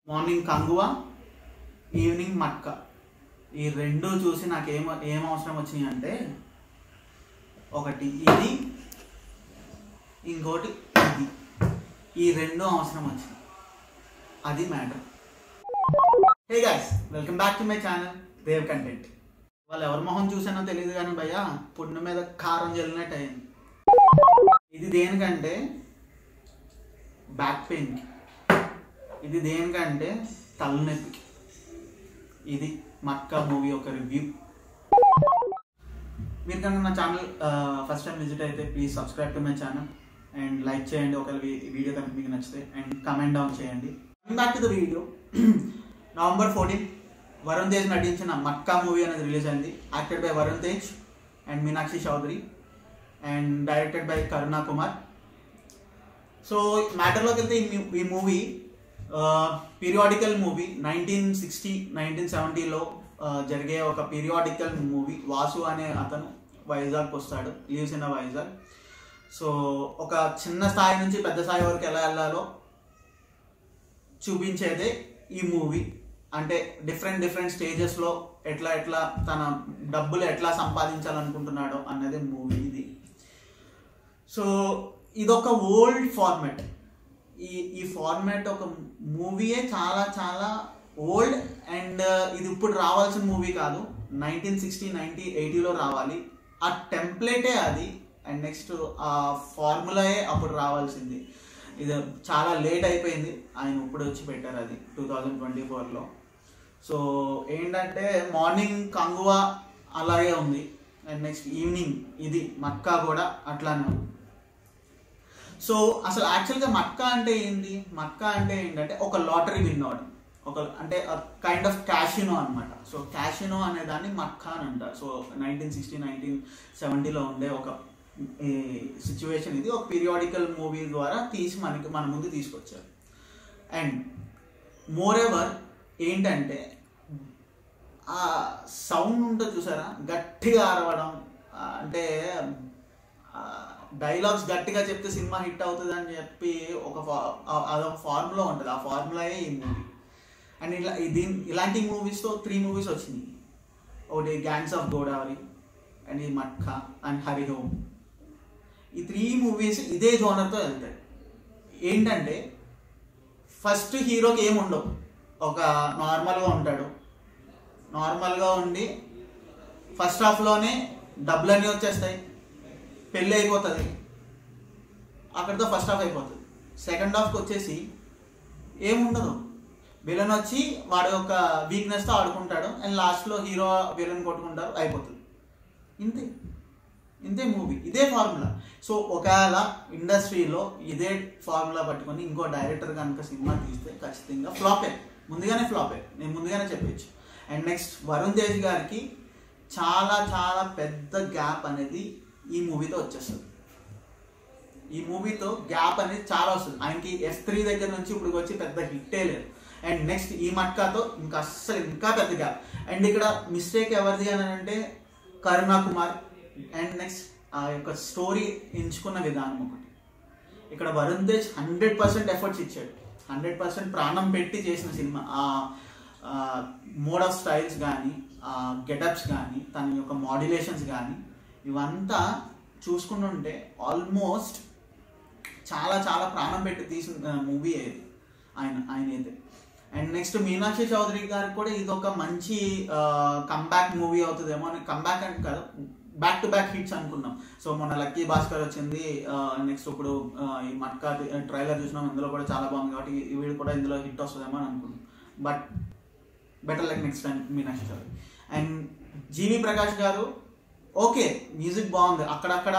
Morning Kanguva, evening matka. ఈ రెండు చూసి నాకు ఏం అవసరం వచ్చినాయి అంటే, ఒకటి ఇది, ఇంకోటి ఇది. ఈ రెండు అవసరం వచ్చినాయి, అది matter. Hey guys, welcome back to my channel Dev content. వాళ్ళు ఎవరి మొహం చూసానో తెలియదు కానీ భయ్యా పుండు మీద కారం జల్లినట్టు అయింది. ఇది దేనికంటే బ్యాక్ పెయిన్కి, ఇది దేనికంటే తలనొప్పికి. ఇది మట్కా మూవీ ఒక రివ్యూ. మీరు కనుక నా ఛానల్ ఫస్ట్ టైం విజిట్ అయితే please subscribe to my channel and like చేయండి ఒకవేళ వీడియో కనుక మీకు నచ్చితే, అండ్ కమెంట్ డౌన్ చేయండి. Back to the video. November 14 Varun Tej నటించిన మట్కా మూవీ అనేది రిలీజ్ అయింది. Acted by Varun Tej and Meenakshi Chaudhary and directed by Karuna Kumar. So మ్యాటర్లోకి వెళ్తే ఈ మూవీ పీరియాడికల్ మూవీ. 1960, 1970లో జరిగే ఒక పీరియాడికల్ మూవీ. వాసు అనే అతను వైజాగ్కి వస్తాడు, లీవ్స్ ఇన్ వైజాగ్. సో ఒక చిన్న స్థాయి నుంచి పెద్ద స్థాయి వరకు ఎలా వెళ్ళాలో చూపించేదే ఈ మూవీ. అంటే డిఫరెంట్ స్టేజెస్లో ఎట్లా తన డబ్బులు ఎట్లా సంపాదించాలనుకుంటున్నాడో అన్నది మూవీ ఇది. సో ఇదొక ఓల్డ్ ఫార్మాట్. ఈ ఫార్మాట్ ఒక మూవీయే చాలా ఓల్డ్. అండ్ ఇది ఇప్పుడు రావాల్సిన మూవీ కాదు, 1960, 1980లో రావాలి. ఆ టెంప్లెటే అది. అండ్ నెక్స్ట్ ఆ ఫార్ములాయే అప్పుడు రావాల్సింది. ఇది చాలా లేట్ అయిపోయింది, ఆయన ఇప్పుడు వచ్చి పెట్టారు అది 2024లో. సో ఏంటంటే మార్నింగ్ కంగువ అలాగే ఉంది, అండ్ నెక్స్ట్ ఈవినింగ్ ఇది మట్కా కూడా అట్లానే ఉంది. సో అసలు యాక్చువల్గా మట్కా అంటే ఏంటి? మట్కా అంటే ఏంటంటే ఒక లాటరీ విన్ అవడం, అంటే కైండ్ ఆఫ్ క్యాషినో అనమాట. సో క్యాషినో అనే దాన్ని మట్కా అని అంటారు. సో 1960, 1970లో ఉండే ఒక సిచ్యువేషన్ ఇది. ఒక పీరియాడికల్ మూవీ ద్వారా తీసి మన ముందు తీసుకొచ్చారు. అండ్ మోర్ ఎవర్ ఏంటంటే ఆ సౌండ్ ఉంటుంది చూసారా, గట్టిగా అరవడం. అంటే డైలాగ్స్ గట్టిగా చెప్తే సినిమా హిట్ అవుతుంది అని చెప్పి అదొక ఫార్ములా ఉంటుంది. ఆ ఫార్ములాయే ఈ మూవీ. అండ్ ఇలాంటి మూవీస్తో 3 మూవీస్ వచ్చినాయి. ఒకటి గ్యాంగ్స్ ఆఫ్ గోదావరి, అండ్ ఈ మట్కా అండ్ హరిహోమ్. ఈ 3 మూవీస్ ఇదే జోనర్తో వెళ్తాయి. ఏంటంటే ఫస్ట్ హీరోకి ఏముండవు, ఒక నార్మల్గా ఉంటాడు. నార్మల్గా ఉండి ఫస్ట్ హాఫ్లోనే డబ్బులన్నీ వచ్చేస్తాయి, పెళ్ళి అయిపోతుంది, అక్కడితో ఫస్ట్ హాఫ్ అయిపోతుంది. సెకండ్ హాఫ్కి వచ్చేసి ఏముండదు, విలన్ వచ్చి వాడి యొక్క వీక్నెస్తో ఆడుకుంటాడు, అండ్ లాస్ట్లో హీరో విలన్ కొట్టుకుంటారు, అయిపోతుంది. ఇంతే మూవీ, ఇదే ఫార్ములా. సో ఒకవేళ ఇండస్ట్రీలో ఇదే ఫార్ములా పట్టుకొని ఇంకో డైరెక్టర్ కనుక సినిమా తీస్తే ఖచ్చితంగా ఫ్లాపే, నేను ముందుగానే చెప్పచ్చు. అండ్ నెక్స్ట్ వరుణ్ తేజ్ గారికి చాలా పెద్ద గ్యాప్ అనేది ఈ మూవీతో వచ్చేస్తుంది. ఈ మూవీతో గ్యాప్ అనేది చాలా వస్తుంది. ఆయనకి S3 దగ్గర నుంచి ఇప్పుడు వచ్చి పెద్ద హిట్టే లేదు. అండ్ నెక్స్ట్ ఈ మట్కాతో ఇంకా పెద్ద గ్యాప్. అండ్ ఇక్కడ మిస్టేక్ ఎవరిది అని అంటే కరుణా కుమార్. అండ్ నెక్స్ట్ ఆ యొక్క స్టోరీ ఎంచుకున్న విధానం ఒకటి. ఇక్కడ వరుణ్ తేజ్ 100% ఎఫర్ట్స్ ఇచ్చాడు, 100% ప్రాణం పెట్టి చేసిన సినిమా. ఆ మోడ్ ఆఫ్ స్టైల్స్ కానీ, ఆ గెటప్స్ కానీ, తన యొక్క మాడ్యులేషన్స్ కానీ, ఇవంతా చూసుకుంటుంటే ఆల్మోస్ట్ చాలా ప్రాణం పెట్టి తీసిన మూవీ ఏది ఆయన అయితే. అండ్ నెక్స్ట్ మీనాక్షి చౌదరి గారికి కూడా ఇది ఒక మంచి కంబ్యాక్ మూవీ అవుతుందేమో అని. కంబ్యాక్ అంటే కాదు, బ్యాక్ టు బ్యాక్ హిట్స్ అనుకున్నాం. సో మొన్న లక్కీ భాస్కర్ వచ్చింది, నెక్స్ట్ ఇప్పుడు ఈ మట్కా ట్రైలర్ చూసినాం, ఇందులో కూడా చాలా బాగుంది కాబట్టి వీడు కూడా ఇందులో హిట్ వస్తుందేమో అని అనుకున్నాం. But better like next time Meenakshi Chaudhary. And GV Prakash గారు ఓకే, మ్యూజిక్ బాగుంది, అక్కడక్కడ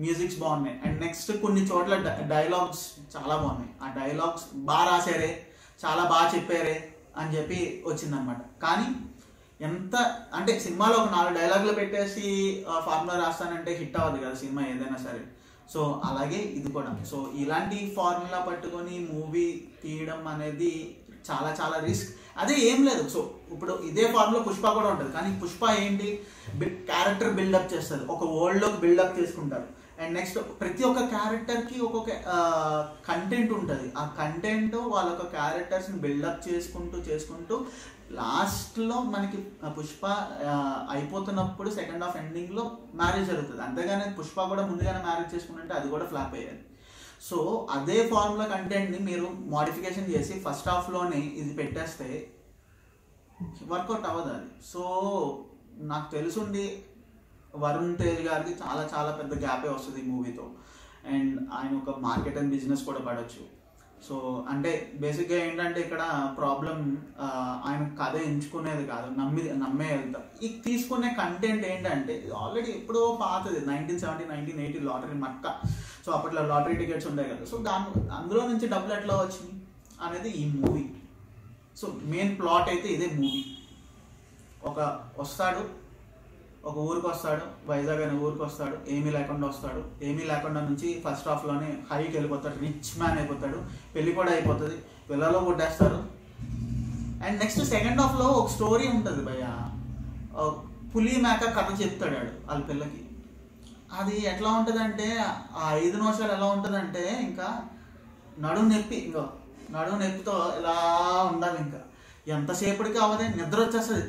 మ్యూజిక్స్ బాగున్నాయి. అండ్ నెక్స్ట్ కొన్ని చోట్ల డైలాగ్స్ చాలా బాగున్నాయి. ఆ డైలాగ్స్ బాగా రాశారే, చాలా బాగా చెప్పారే అని చెప్పి వచ్చిందనమాట. కానీ ఎంత అంటే సినిమాలో ఒక 4 డైలాగులు పెట్టేసి ఫార్ములా రాస్తానంటే హిట్ అవ్వదు కదా సినిమా ఏదైనా సరే. సో అలాగే ఇది కూడా. సో ఇలాంటి ఫార్ములా పట్టుకొని మూవీ తీయడం అనేది చాలా రిస్క్. అదే ఏం లేదు. సో ఇప్పుడు ఇదే ఫార్ములా పుష్ప కూడా ఉంటుంది. కానీ పుష్ప ఏంటి, క్యారెక్టర్ బిల్డప్ చేస్తుంది, ఒక వరల్డ్లోకి బిల్డప్ చేసుకుంటారు. అండ్ నెక్స్ట్ ప్రతి ఒక్క క్యారెక్టర్కి ఒక్కొక్క కంటెంట్ ఉంటుంది. ఆ కంటెంట్ వాళ్ళ ఒక క్యారెక్టర్స్ని బిల్డప్ చేసుకుంటూ లాస్ట్లో మనకి పుష్ప అయిపోతున్నప్పుడు సెకండ్ హాఫ్ ఎండింగ్లో మ్యారేజ్ జరుగుతుంది. అంతేగాని పుష్ప కూడా ముందుగానే మ్యారేజ్ చేసుకుంటే అది కూడా ఫ్లాప్ అయ్యేది. సో అదే ఫార్ములా కంటెంట్ని మీరు మోడిఫికేషన్ చేసి ఫస్ట్ హాఫ్లోనే ఇది పెట్టేస్తే వర్కౌట్ అవ్వదు అది. సో నాకు తెలుసుండి వరుణ్ తేజ్ గారికి చాలా చాలా పెద్ద గ్యాపే వస్తుంది ఈ మూవీతో. అండ్ ఆయన ఒక మార్కెట్ అండ్ బిజినెస్ కూడా పడవచ్చు. సో అంటే బేసిక్గా ఏంటంటే ఇక్కడ ప్రాబ్లం ఆయన కథ ఎంచుకునేది కాదు, నమ్మే వెళ్తాం. ఈ తీసుకునే కంటెంట్ ఏంటంటే ఆల్రెడీ ఎప్పుడో పాతది, 1970 1980 లాటరీ మక్క. సో అప్పట్లో లాటరీ టికెట్స్ ఉంటాయి కదా. సో అందులో నుంచి డబ్బులు ఎట్లా వచ్చినాయి అనేది ఈ మూవీ. సో మెయిన్ ప్లాట్ అయితే ఇదే మూవీ. ఒక ఊరికి వస్తాడు, వైజాగ్ అనే ఊరికి వస్తాడు, ఏమీ లేకుండా వస్తాడు. ఏమీ లేకుండా నుంచి ఫస్ట్ హాఫ్లోనే హైకి వెళ్ళిపోతాడు, రిచ్ మ్యాన్ అయిపోతాడు, పెళ్ళి కూడా అయిపోతుంది, పిల్లలు కొట్టేస్తారు. అండ్ నెక్స్ట్ సెకండ్ హాఫ్లో ఒక స్టోరీ ఉంటుంది భయ్య, పులి మేక కథ చెప్తాడు వాళ్ళ పిల్లకి. అది ఎట్లా ఉంటుందంటే ఆ 5 నిమిషాలు ఎలా ఉంటుందంటే ఇంకా నడుము నొప్పితో ఇలా ఉండాలి. ఇంకా ఎంతసేపటికి అవ్వదే, నిద్ర వచ్చేస్తుంది.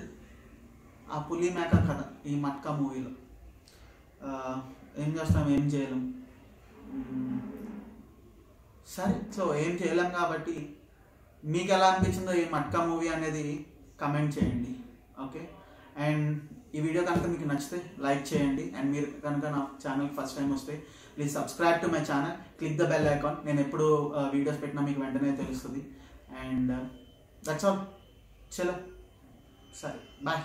ఆ పులి మేక కథ ఈ మట్కా మూవీలో. ఏం చేస్తాం, ఏం చేయలేం. సరే, సో ఏం చేయలేం కాబట్టి మీకు ఎలా అనిపించిందో ఈ మట్కా మూవీ అనేది కమెంట్ చేయండి. ఓకే, అండ్ ఈ వీడియో కనుక మీకు నచ్చితే లైక్ చేయండి. అండ్ మీరు కనుక నా ఛానల్కి ఫస్ట్ టైం వస్తే please subscribe to my channel, click the bell icon. నేను ఎప్పుడు వీడియోస్ పెట్టినా మీకు వెంటనే తెలుస్తుంది. And that's all. చలో, సరే, బాయ్.